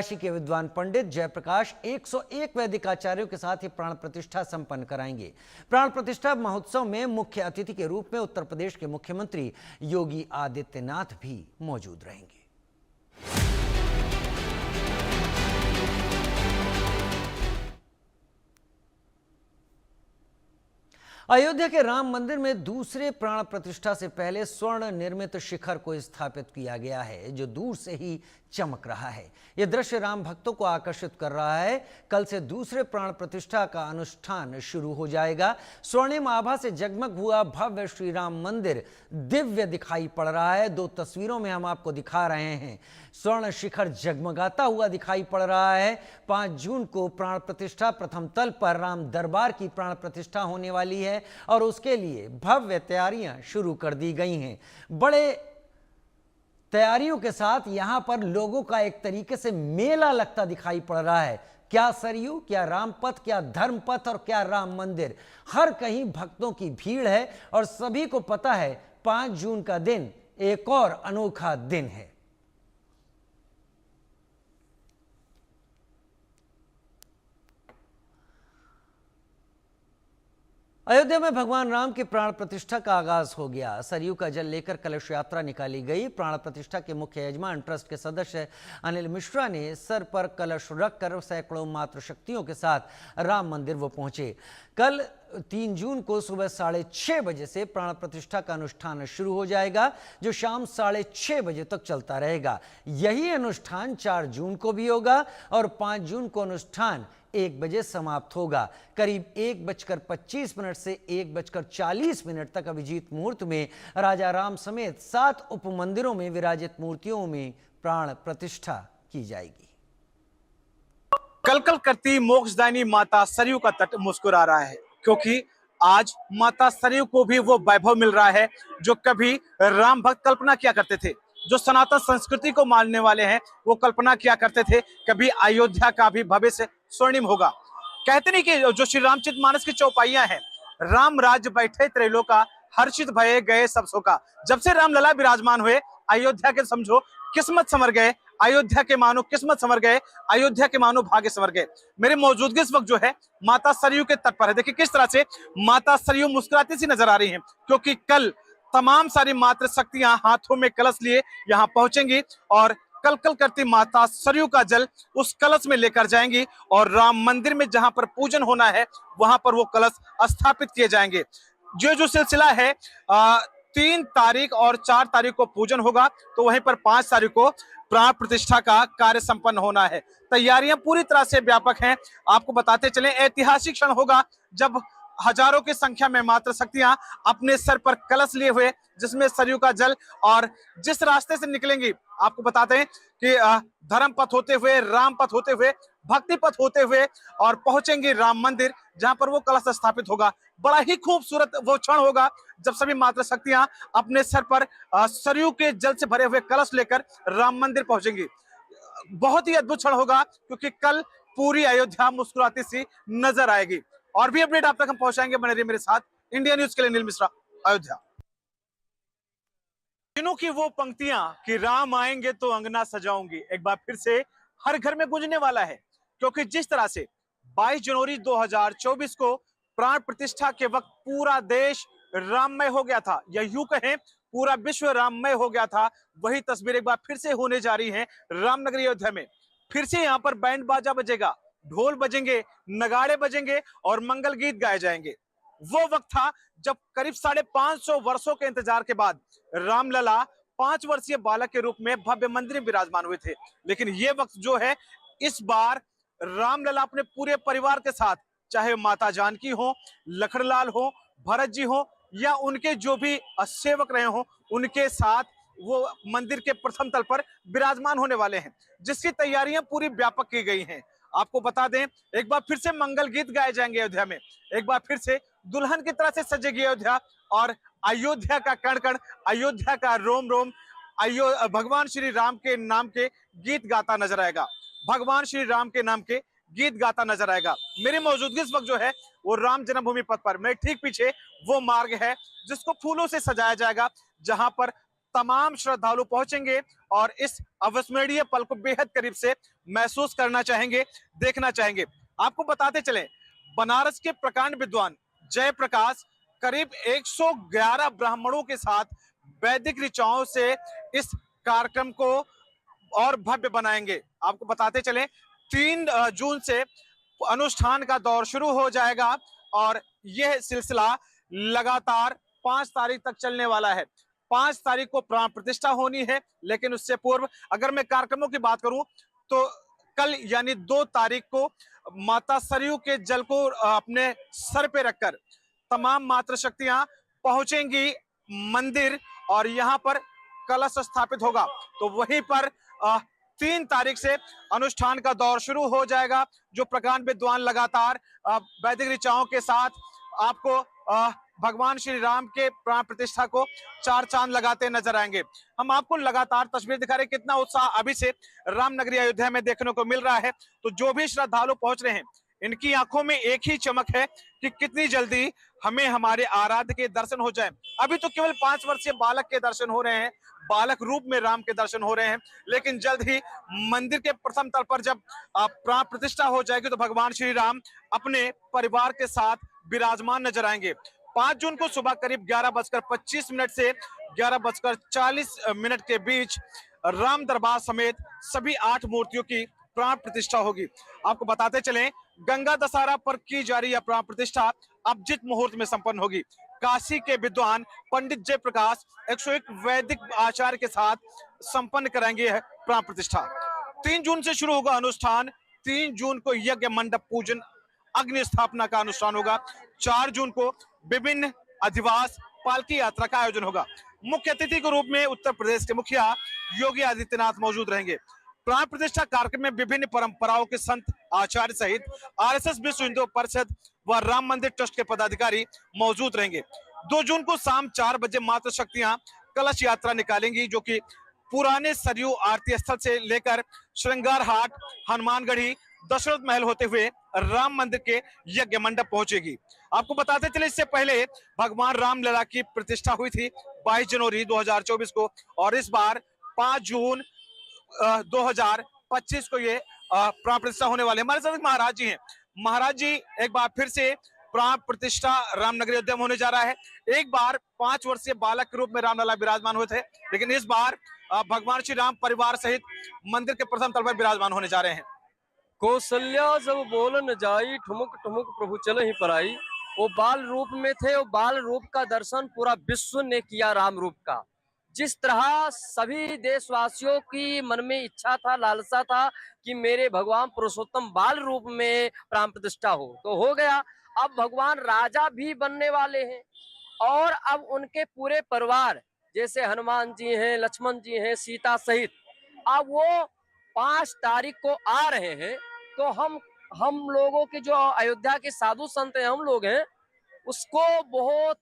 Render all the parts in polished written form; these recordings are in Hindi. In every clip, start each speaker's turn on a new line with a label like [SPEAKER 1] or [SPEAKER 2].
[SPEAKER 1] काशी के विद्वान पंडित जयप्रकाश 101 वैदिक आचार्यों के साथ ही प्राण प्रतिष्ठा संपन्न कराएंगे। प्राण प्रतिष्ठा महोत्सव में मुख्य अतिथि के रूप में उत्तर प्रदेश के मुख्यमंत्री योगी आदित्यनाथ भी मौजूद रहेंगे। अयोध्या के राम मंदिर में दूसरे प्राण प्रतिष्ठा से पहले स्वर्ण निर्मित शिखर को स्थापित किया गया है, जो दूर से ही चमक रहा है। यह दृश्य राम भक्तों को आकर्षित कर रहा है। कल से दूसरे प्राण प्रतिष्ठा का अनुष्ठान शुरू हो जाएगा। स्वर्णिम आभा से जगमग हुआ भव्य श्री राम मंदिर दिव्य दिखाई पड़ रहा है। दो तस्वीरों में हम आपको दिखा रहे हैं। स्वर्ण शिखर जगमगाता हुआ दिखाई पड़ रहा है। 5 जून को प्राण प्रतिष्ठा प्रथम तल पर राम दरबार की प्राण प्रतिष्ठा होने वाली है और उसके लिए भव्य तैयारियां शुरू कर दी गई हैं। बड़े तैयारियों के साथ यहां पर लोगों का एक तरीके से मेला लगता दिखाई पड़ रहा है। क्या सरयू, क्या रामपथ, क्या धर्मपथ और क्या राम मंदिर, हर कहीं भक्तों की भीड़ है और सभी को पता है 5 जून का दिन एक और अनोखा दिन है। अयोध्या में भगवान राम की प्राण प्रतिष्ठा का आगाज हो गया। सरयू का जल लेकर कलश यात्रा निकाली गई। प्राण प्रतिष्ठा के मुख्य यजमान ट्रस्ट के सदस्य अनिल मिश्रा ने सर पर कलश रखकर सैकड़ों मातृशक्तियों के साथ राम मंदिर वो पहुंचे। कल 3 जून को सुबह 6:30 बजे से प्राण प्रतिष्ठा का अनुष्ठान शुरू हो जाएगा, जो शाम 6:30 बजे तक चलता रहेगा। यही अनुष्ठान 4 जून को भी होगा और 5 जून को अनुष्ठान 1 बजे समाप्त होगा। करीब 1:25 से 1:40 तक अभिजीत मुहूर्त में राजा राम समेत 7 उपमंदिरों में विराजित मूर्तियों में प्राण प्रतिष्ठा की जाएगी।
[SPEAKER 2] कलकल करती मोक्षदायिनी माता सरयू का तट मुस्कुरा रहा है, क्योंकि आज माता सरयू को भी वो वैभव मिल रहा है जो कभी राम भक्त कल्पना किया करते थे। जो सनातन संस्कृति को मानने वाले हैं वो कल्पना किया करते थे कभी अयोध्या का भी भविष्य स्वर्णिम होगा। कहते नहीं कि जो श्री रामचरितमानस की चौपाइयां हैं, राम राज्य बैठे त्रैलोका, हर्षित भये गए सब शोका। जब से राम लला विराजमान हुए अयोध्या के समझो किस्मत संवर गए, अयोध्या के मानो किस्मत संवर गए, अयोध्या के मानो भाग्य संवर गए। मेरे मौजूदगी इस वक्त जो है माता सरयू के तट पर है। देखिए किस तरह से माता सरयू मुस्कुराती सी नजर आ रही हैं, क्योंकि कल तमाम सारी मातृ शक्तियां हाथों में कलश लिए यहां पहुंचेंगी और कलकल करती माता सरयू का जल उस कलश में लेकर जाएंगी और राम मंदिर में जहां पर पूजन होना है वहां पर वो कलश स्थापित किए जाएंगे। जो सिलसिला है 3 तारीख और 4 तारीख को पूजन होगा, तो वहीं पर 5 तारीख को प्राण प्रतिष्ठा का कार्य संपन्न होना है। तैयारियां पूरी तरह से व्यापक हैं। आपको बताते चलें ऐतिहासिक क्षण होगा जब हजारों की संख्या में मातृ शक्तियां अपने सर पर कलश लिए हुए, जिसमें सरयू का जल, और जिस रास्ते से निकलेंगी आपको बताते हैं कि धर्म पथ होते हुए, राम पथ होते हुए, भक्ति पथ होते हुए और पहुंचेंगे राम मंदिर, जहां पर वो कलश स्थापित होगा। बड़ा ही खूबसूरत वो क्षण होगा जब सभी मातृ शक्तियां अपने सर पर सरयू के जल से भरे हुए कलश लेकर राम मंदिर पहुंचेंगी। बहुत ही अद्भुत क्षण होगा, क्योंकि कल पूरी अयोध्या मुस्कुराती सी नजर आएगी। और भी अपडेट आप तक हम पहुंचाएंगे, बने रहिए मेरे साथ। इंडिया न्यूज के लिए अनिल मिश्रा, अयोध्या। दिनों की वो पंक्तियां कि राम आएंगे तो अंगना सजाऊंगी एक बार फिर से हर घर में गूंजने वाला है, क्योंकि जिस तरह से 22 जनवरी 2024 को प्राण प्रतिष्ठा के वक्त पूरा देश राममय हो गया था, या यूं कहें पूरा विश्व राममय हो गया था, वही तस्वीर एक बार फिर से होने जा रही है रामनगर अयोध्या में। फिर से यहाँ पर बैंड बाजा बजेगा, ढोल बजेंगे, नगाड़े बजेंगे और मंगल गीत गाए जाएंगे। वो वक्त था जब करीब 550 वर्षों के इंतजार के बाद रामलला 5 वर्षीय बालक के रूप में भव्य मंदिर में विराजमान हुए थे। लेकिन ये वक्त जो है, इस बार रामलला अपने पूरे परिवार के साथ, चाहे माता जानकी हो, लखनलाल हो, भरत जी हो, या उनके जो भी सेवक रहे हो, उनके साथ वो मंदिर के प्रथम तल पर विराजमान होने वाले हैं, जिसकी तैयारियां पूरी व्यापक की गई हैं। आपको बता दें, एक बार फिर से मंगल गीत गाए जाएंगे अयोध्या में, एक बार फिर से दुल्हन की तरह से सजेगी अयोध्या, और अयोध्या का कण कण, अयोध्या का रोम रोम भगवान श्री राम के नाम के गीत गाता नजर आएगा, भगवान श्री राम के नाम के गीत गाता नजर आएगा। मेरी मौजूदगी इस वक्त जो है वो राम जन्मभूमि पथ पर, मेरे ठीक पीछे वो मार्ग है जिसको फूलों से सजाया जाएगा, जहां पर तमाम श्रद्धालु पहुंचेंगे और इस अविस्मरणीय पल को बेहद करीब से महसूस करना चाहेंगे, देखना चाहेंगे। आपको बताते चले, बनारस के प्रकांड विद्वान जयप्रकाश करीब 111 ब्राह्मणों के साथ वैदिक ऋचाओं से इस कार्यक्रम को और भव्य बनाएंगे। आपको बताते चले, 3 जून से अनुष्ठान का दौर शुरू हो जाएगा और यह सिलसिला लगातार 5 तारीख तक चलने वाला है। 5 तारीख को प्राण प्रतिष्ठा होनी है, लेकिन उससे पूर्व अगर मैं कार्यक्रमों की बात करूं तो कल यानी 2 तारीख को माता सरयू के जल को अपने सर पे रखकर तमाम मातृशक्तियां पहुंचेंगी मंदिर और यहां पर कलश स्थापित होगा। तो वहीं पर 3 तारीख से अनुष्ठान का दौर शुरू हो जाएगा, जो प्रकांड विद्वान लगातार वैदिक ऋचाओं के साथ आपको भगवान श्री राम के प्राण प्रतिष्ठा को 4 चांद लगाते नजर आएंगे। हम आपको लगातार तस्वीर दिखा रहे हैं, कितना उत्साह अभी से रामनगरी अयोध्या में देखने को मिल रहा है। तो जो भी श्रद्धालु पहुंच रहे हैं, इनकी आंखों में एक ही चमक है कि कितनी जल्दी हमें हमारे आराध्य के दर्शन हो जाएं। अभी तो केवल 5 वर्षीय बालक के दर्शन हो रहे हैं, बालक रूप में राम के दर्शन हो रहे हैं, लेकिन जल्द ही मंदिर के प्रथम तल पर जब प्राण प्रतिष्ठा हो जाएगी तो भगवान श्री राम अपने परिवार के साथ विराजमान नजर आएंगे। 5 जून को सुबह करीब 11:25 से 11:40 के बीच राम दरबार समेत सभी 8 मूर्तियों की प्राण प्रतिष्ठा होगी। आपको बताते चलें, गंगा दशहरा पर की जा रही यह प्राण प्रतिष्ठा अभिजित मुहूर्त में संपन्न होगी। काशी के विद्वान पंडित जयप्रकाश 101 वैदिक आचार्य के साथ संपन्न कराएंगे यह प्राण प्रतिष्ठा। 3 जून से शुरू होगा अनुष्ठान। 3 जून को यज्ञ मंडप पूजन अग्नि स्थापना का अनुष्ठान होगा। 4 जून को विभिन्न अधिवास पालकी यात्रा का आयोजन होगा। मुख्य अतिथि के रूप में उत्तर प्रदेश के मुखिया योगी आदित्यनाथ मौजूद रहेंगे। प्राण प्रतिष्ठा कार्यक्रम में विभिन्न परंपराओं के संत आचार्य सहित आरएसएस विश्व हिंदू परिषद व राम मंदिर ट्रस्ट के पदाधिकारी मौजूद रहेंगे। 2 जून को शाम 4 बजे मातृशक्तियां कलश यात्रा निकालेंगी, जो कि पुराने सरयू आरती स्थल से लेकर श्रृंगार हाट, हनुमानगढ़ी, दशरथ महल होते हुए राम मंदिर के यज्ञ मंडप पहुंचेगी। आपको बताते चले, इससे पहले भगवान रामलला की प्रतिष्ठा हुई थी 22 जनवरी 2024 को, और इस बार 5 जून 2025 को ये प्राण प्रतिष्ठा होने वाले। हमारे साथ महाराज जी हैं। महाराज जी, एक बार फिर से प्राण प्रतिष्ठा रामनगरी अयोध्या में होने जा रहा है। एक बार 5 वर्षीय बालक के रूप में रामलला विराजमान हुए थे, लेकिन इस बार भगवान श्री राम परिवार सहित मंदिर के प्रथम तल पर विराजमान होने जा रहे हैं।
[SPEAKER 3] कौशल्या जब बोलन जाई, ठुमुक ठुमुक प्रभु चले ही पराई। वो बाल रूप में थे, वो बाल रूप का दर्शन पूरा विश्व ने किया राम रूप का। जिस तरह सभी देशवासियों की मन में इच्छा था, लालसा था कि मेरे भगवान पुरुषोत्तम बाल रूप में प्राण प्रतिष्ठा हो, तो हो गया। अब भगवान राजा भी बनने वाले हैं और अब उनके पूरे परिवार, जैसे हनुमान जी हैं, लक्ष्मण जी हैं, सीता सहित, अब वो 5 तारीख को आ रहे हैं। तो हम लोगों के जो अयोध्या के साधु संत हैं, हम लोग हैं, उसको बहुत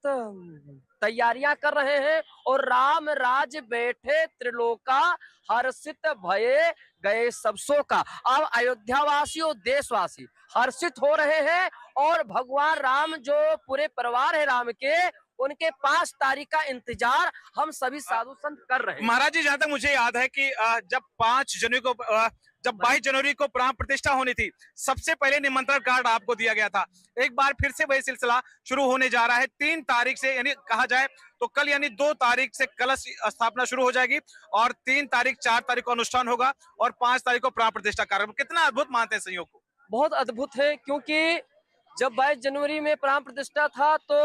[SPEAKER 3] तैयारियां कर रहे हैं। और राम राज बैठे त्रिलोका, हर्षित भये गए सब शोका। अब अयोध्यावासी और देशवासी हर्षित हो रहे हैं और भगवान राम जो पूरे परिवार है राम के, उनके 5 तारीख का इंतजार हम सभी साधु संत कर रहे हैं।
[SPEAKER 2] महाराज जी, जहां तक मुझे याद है कि जब 22 जनवरी को प्राण प्रतिष्ठा होनी थी, सबसे पहले निमंत्रण कार्ड आपको दिया गया था। एक बार फिर से वही सिलसिला शुरू होने जा रहा है। 3 तारीख से, यानी कहा जाए तो कल यानी 2 तारीख से कलश स्थापना शुरू हो जाएगी और 3 तारीख 4 तारीख को अनुष्ठान होगा और 5 तारीख को प्राण प्रतिष्ठा कार्यक्रम। कितना अद्भुत मानते हैं संयोग को?
[SPEAKER 3] बहुत अद्भुत है, क्योंकि जब 22 जनवरी में प्राण प्रतिष्ठा था तो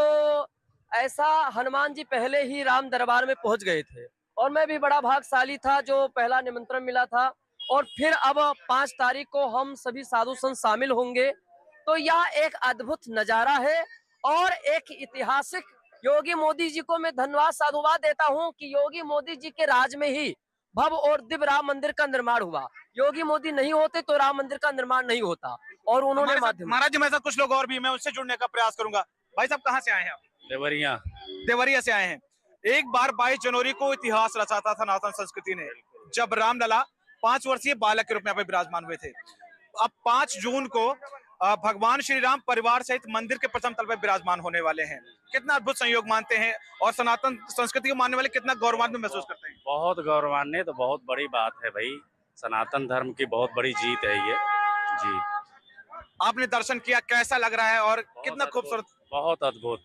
[SPEAKER 3] ऐसा हनुमान जी पहले ही राम दरबार में पहुंच गए थे और मैं भी बड़ा भाग्यशाली था जो पहला निमंत्रण मिला था। और फिर अब 5 तारीख को हम सभी साधु संत शामिल होंगे। तो यह एक अद्भुत नजारा है और एक ऐतिहासिक। योगी मोदी जी को मैं धन्यवाद साधुवाद देता हूं कि योगी मोदी जी के राज में ही भव्य और दिव्य राम मंदिर का निर्माण हुआ। योगी मोदी नहीं होते तो राम मंदिर का निर्माण नहीं होता और उन्होंने माध्यम।
[SPEAKER 2] महाराज जी, मेरे साथ कुछ लोग और भी, मैं उससे जुड़ने का प्रयास करूंगा। भाई साहब, कहाँ से आए हैं आप? देवरिया से आए हैं। एक बार 22 जनवरी को इतिहास रचा था सनातन संस्कृति ने, जब रामलला 5 वर्षीय बालक के रूप में यहाँ पे विराजमान हुए थे। अब 5 जून को भगवान श्री राम परिवार सहित मंदिर के प्रथम तल पर विराजमान होने वाले हैं। कितना अद्भुत संयोग मानते हैं और सनातन संस्कृति को मानने वाले कितना गौरवान्वित महसूस करते हैं।
[SPEAKER 4] बहुत गौरवान्वित, तो बहुत बड़ी बात है भाई। सनातन धर्म की बहुत बड़ी जीत है ये जी।
[SPEAKER 2] आपने दर्शन किया, कैसा लग रहा है और कितना
[SPEAKER 4] बहुत
[SPEAKER 2] खूबसूरत।
[SPEAKER 4] बहुत अद्भुत,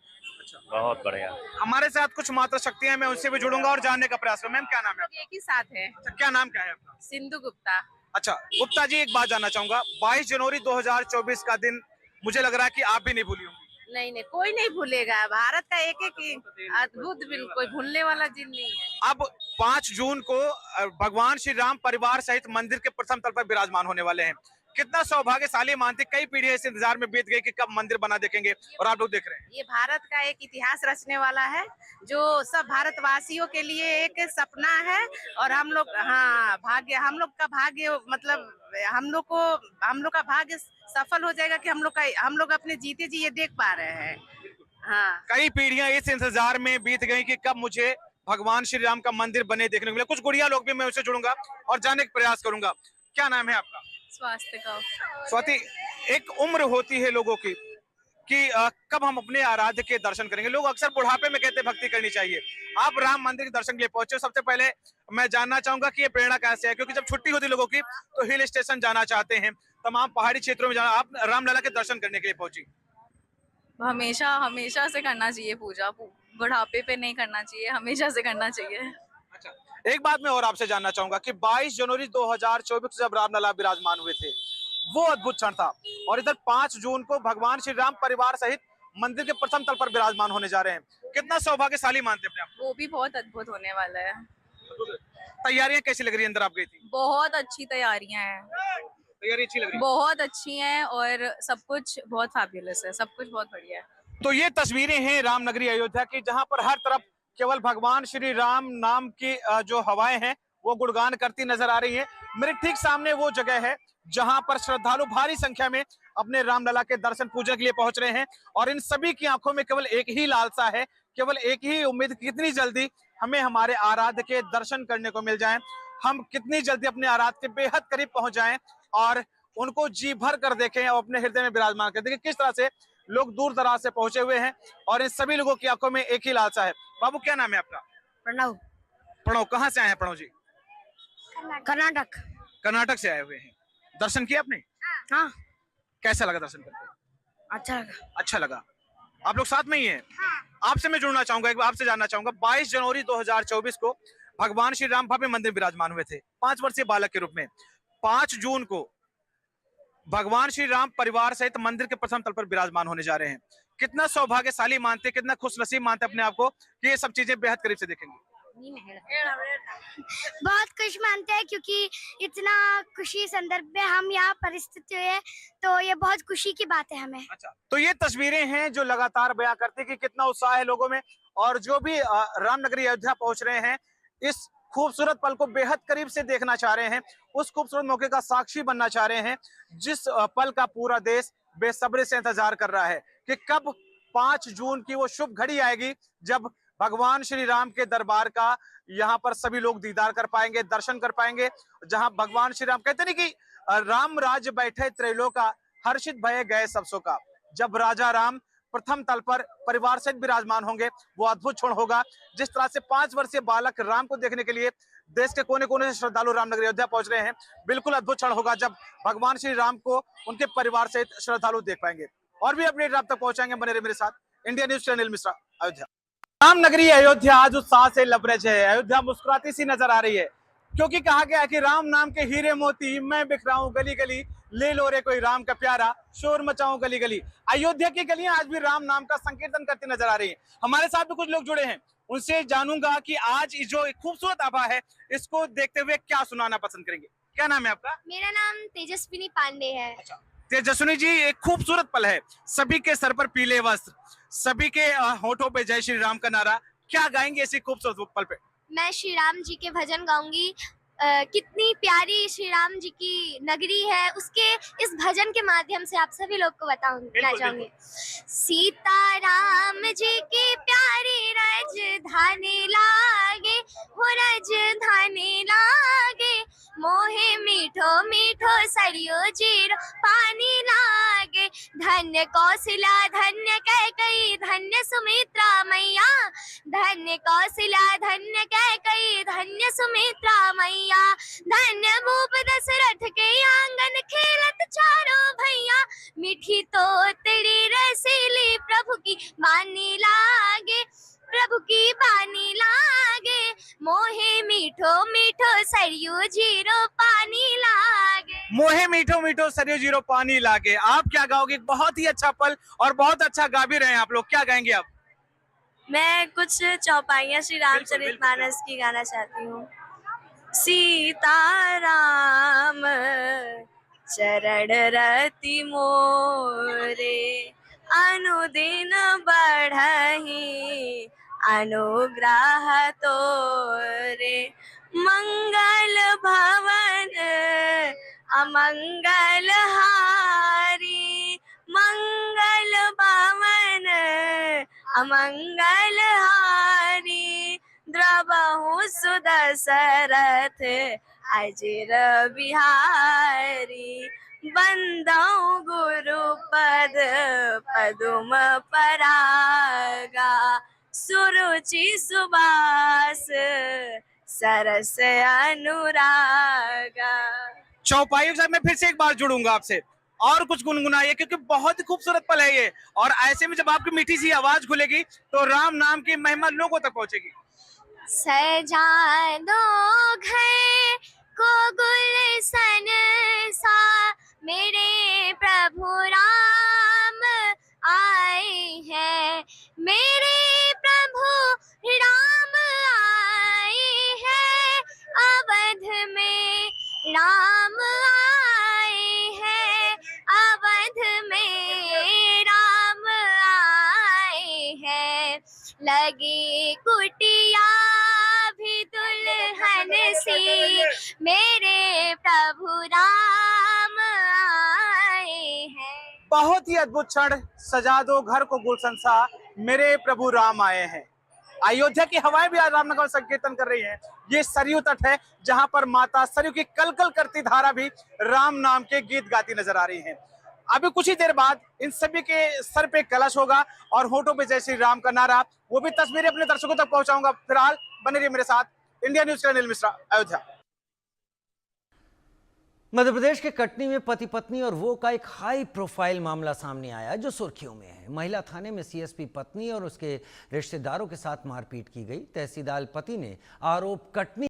[SPEAKER 4] बहुत बढ़िया।
[SPEAKER 2] हमारे साथ कुछ माता शक्तियां, मैं उनसे भी जुड़ूंगा और जानने का प्रयास करूंगा। मैम क्या नाम है आपका?
[SPEAKER 5] एक ही साथ है।
[SPEAKER 2] अच्छा, क्या नाम क्या है आपका?
[SPEAKER 5] सिंधु गुप्ता।
[SPEAKER 2] अच्छा गुप्ता जी, एक बात जानना चाहूंगा, 22 जनवरी 2024 का दिन मुझे लग रहा है कि आप भी नहीं भूली होंगी।
[SPEAKER 5] नहीं नहीं, कोई नहीं भूलेगा। भारत का एक एक अद्भुत दिन, कोई भूलने वाला दिन नहीं है।
[SPEAKER 2] अब 5 जून को भगवान श्री राम परिवार सहित मंदिर के प्रथम तल पर विराजमान होने वाले हैं। कितना सौभाग्यशाली मानते, कई पीढ़ियां इस इंतजार में बीत गई कि कब मंदिर बना देखेंगे और आप लोग देख रहे हैं।
[SPEAKER 5] ये भारत का एक इतिहास रचने वाला है, जो सब भारतवासियों के लिए एक सपना है। और हम लोग, हाँ, भाग्य, हम लोग का भाग्य, मतलब हम लोग का भाग्य सफल हो जाएगा कि हम लोग अपने जीते जी ये देख पा रहे हैं। हाँ,
[SPEAKER 2] कई पीढ़ियां इस इंतजार में बीत गई कि कब मुझे भगवान श्री राम का मंदिर बने देखने को मिले। कुछ गुड़िया लोग भी, मैं उससे जुड़ूंगा और जानने का प्रयास करूंगा। क्या नाम है आपका?
[SPEAKER 5] स्वास्थ्य का।
[SPEAKER 2] स्वाति, एक उम्र होती है लोगों की कि कब हम अपने आराध्य के दर्शन करेंगे। लोग अक्सर बुढ़ापे में कहते हैं भक्ति करनी चाहिए। आप राम मंदिर के दर्शन के लिए पहुंचे हो। सबसे पहले मैं जानना चाहूंगा कि ये प्रेरणा कैसे है, क्योंकि जब छुट्टी होती है लोगों की तो हिल स्टेशन जाना चाहते हैं, तमाम पहाड़ी क्षेत्रों में जाना, आप रामलला के दर्शन करने के लिए पहुंची।
[SPEAKER 6] हमेशा हमेशा से करना चाहिए पूजा, बुढ़ापे पे नहीं करना चाहिए, हमेशा से करना चाहिए।
[SPEAKER 2] अच्छा, एक बात मैं और आपसे जानना चाहूंगा कि 22 जनवरी 2024 जब रामलला विराजमान हुए थे, वो अद्भुत क्षण था, और इधर 5 जून को भगवान श्री राम परिवार सहित मंदिर के प्रथम तल पर विराजमान होने जा रहे हैं। कितना सौभाग्यशाली मानते हैं अपने आप
[SPEAKER 6] वो भी बहुत अद्भुत होने वाला है।
[SPEAKER 2] को? तैयारियां कैसी लग रही है? अंदर आप गई थी,
[SPEAKER 6] बहुत अच्छी तैयारियां हैं,
[SPEAKER 2] तैयारी अच्छी लग रही है?
[SPEAKER 6] बहुत अच्छी हैं और सब कुछ बहुत फैबुलस है, सब कुछ बहुत बढ़िया है।
[SPEAKER 2] तो ये तस्वीरें हैं रामनगरी अयोध्या की, जहां पर हर तरफ केवल भगवान श्री राम नाम की जो हवाएं हैं वो गुणगान करती नजर आ रही हैं। मेरे ठीक सामने वो जगह है जहां पर श्रद्धालु भारी संख्या में अपने रामलला के दर्शन पूजन के लिए पहुंच रहे हैं, और इन सभी की आंखों में केवल एक ही लालसा है, केवल एक ही उम्मीद, कितनी जल्दी हमें हमारे आराध्य के दर्शन करने को मिल जाएं, हम कितनी जल्दी अपने आराध्य के बेहद करीब पहुंच जाएं और उनको जी भर कर देखें और अपने हृदय में विराजमान कर देखें। किस तरह से लोग दूर दराज से पहुंचे हुए हैं और इन सभी लोगों की आंखों में एक ही लालसा है। बाबू क्या नाम है आपका?
[SPEAKER 5] प्रणव।
[SPEAKER 2] प्रणव, कहाँ से आए हैं प्रणव जी?
[SPEAKER 5] कर्नाटक।
[SPEAKER 2] कर्नाटक से आए हुए हैं। दर्शन किया आपने?
[SPEAKER 5] हाँ,
[SPEAKER 2] कैसा लगा दर्शन करके?
[SPEAKER 5] अच्छा लगा।
[SPEAKER 2] अच्छा लगा। आप लोग साथ में ही हैं? आपसे मैं जुड़ना चाहूंगा, एक बार आपसे जानना चाहूंगा, 22 जनवरी 2024 को भगवान श्री राम भव्य मंदिर विराजमान हुए थे 5 वर्षीय बालक के रूप में। 5 जून को भगवान श्री राम परिवार सहित मंदिर के प्रथम तल पर विराजमान होने जा रहे हैं। कितना सौभाग्यशाली मानते, कितना खुशनसीब मानते अपने आप को कि ये सब चीजें बेहद करीब से देखेंगे?
[SPEAKER 7] बहुत खुश मानते हैं, क्योंकि इतना खुशी संदर्भ में हम यहाँ परिस्थिति है, तो ये बहुत खुशी की बात है हमें।
[SPEAKER 2] अच्छा, तो ये तस्वीरें हैं जो लगातार बयां करती कि कितना उत्साह है लोगों में, और जो भी रामनगरी अयोध्या पहुंच रहे हैं इस खूबसूरत पल को बेहद करीब से देखना चाह रहे हैं, उस खूबसूरत मौके का साक्षी बनना चाह रहे हैं, जिस पल का पूरा देश बेसब्री से इंतजार कर रहा है कि कब 5 जून की वो शुभ घड़ी आएगी जब भगवान श्री राम के दरबार का यहाँ पर सभी लोग दीदार कर पाएंगे, दर्शन कर पाएंगे, जहां भगवान श्री राम कहते नहीं कि राम राज बैठे त्रैलोका, हर्षित भये गए सब सो का। जब राजा राम प्रथम तल पर परिवार सहित विराजमान होंगे, वो अद्भुत क्षण होगा। जिस तरह से 5 वर्षीय बालक राम को देखने के लिए देश के कोने कोने से श्रद्धालु रामनगरी अयोध्या पहुंच रहे हैं, बिल्कुल अद्भुत क्षण होगा जब भगवान श्री राम को उनके परिवार सहित श्रद्धालु देख पाएंगे। और भी अपडेट आप तक पहुंचाएंगे, बने रहिए मेरे साथ। India news channel Mishra, Ayodhya. Ramnagari Ayodhya आज उत्साह से लबरेज है। अयोध्या मुस्कुराती सी नजर आ रही है, क्योंकि कहा गया है कि राम नाम के हीरे मोती मैं बिखराऊं गली गली, ले लो रे कोई राम का प्यारा, शोर मचाऊं गली गली। अयोध्या की गलियां आज भी राम नाम का संकीर्तन करती नजर आ रही हैं। हमारे साथ भी कुछ लोग जुड़े हैं, उनसे जानूंगा कि आज जो एक खूबसूरत आभा है इसको देखते हुए क्या सुनाना पसंद करेंगे। क्या नाम है आपका?
[SPEAKER 7] मेरा नाम तेजस्विनी पांडे है।
[SPEAKER 2] तेजस्विनी जी, एक खूबसूरत पल है, सभी के सर पर पीले वस्त्र, सभी के होठों पे जय श्री राम का नारा, क्या गाएंगे ऐसी खूबसूरत पल पे?
[SPEAKER 7] मैं श्री राम जी के भजन गाऊंगी। कितनी प्यारी श्री राम जी की नगरी है, उसके इस भजन के माध्यम से आप सभी लोग को बताना चाहूंगी। सीता राम जी की प्यारी राजधानी लागे, वो राजधानी लागे, मोहे मीठो मीठो सरयू जीरो पानी लागे। धन्य कौशल्या धन्य कैकेयी धन्य सुमित्रा मैया। धन्य कौशल्या धन्य कैकेयी धन्य सुमित्रा मैया। धन्य भूप दशरथ के आंगन खेलत चारों भैया। मीठी तोतड़ी रसीली प्रभु की बानी लागे। प्रभु की बानी लागे। मोहे मीठो मीठो सरयू जीरो पानी लागे।
[SPEAKER 2] मोहे मीठो मीठो सरयू जीरो पानी लागे। आप क्या गाओगे? बहुत ही अच्छा पल और बहुत अच्छा गा भी रहे हैं आप लोग। क्या गाएंगे आप?
[SPEAKER 6] मैं कुछ चौपाइयाँ श्री रामचरितमानस की गाना चाहती हूँ। सीताराम चरण रति मोरे अनुदिन बढ़हि अनुग्रह तोरे। मंगल भवन अमंगल हारी। मंगल भवन अमंगल हारी। द्रवहु सुदशरथ अजिर बिहारी। बंदौ गुरुपद पदुम परागा। सुरुचि सुबास सरस अनुरागा।
[SPEAKER 2] चौपाई साहब मैं फिर से एक बार जुड़ूंगा आपसे और कुछ गुनगुनाइए, क्योंकि बहुत ही खूबसूरत पल है ये। और ऐसे में जब आपकी मीठी सी आवाज खुलेगी तो राम नाम की महिमा लोगों तक पहुंचेगी।
[SPEAKER 7] सजा दो घर को गुलशन सा मेरे प्रभु राम आए हैं। मेरे प्रभु राम आए हैं। अवध में राम आए हैं। अवध में राम आए हैं। लगे कुटिया भी दुल्हन सी मेरे प्रभु राम आए हैं।
[SPEAKER 2] बहुत ही अद्भुत क्षण। सजा दो घर को गुलशन सा मेरे प्रभु राम आए हैं। अयोध्या की हवाएं भी आज रामनगर संकीर्तन कर रही हैं। ये सरयू तट है जहां पर माता सरयू की कलकल करती धारा भी राम नाम के गीत गाती नजर आ रही है। अभी कुछ ही देर बाद इन सभी के सर पे कलश होगा और होठों पे जय श्री राम का नारा। वो भी तस्वीरें अपने दर्शकों तक पहुंचाऊंगा। फिलहाल बने रहिए मेरे साथ। इंडिया न्यूज का अनिल मिश्रा, अयोध्या।
[SPEAKER 1] मध्य प्रदेश के कटनी में पति पत्नी और वो का एक हाई प्रोफाइल मामला सामने आया जो सुर्खियों में है। महिला थाने में सीएसपी पत्नी और उसके रिश्तेदारों के साथ मारपीट की गई। तहसीलदार पति ने आरोप कटनी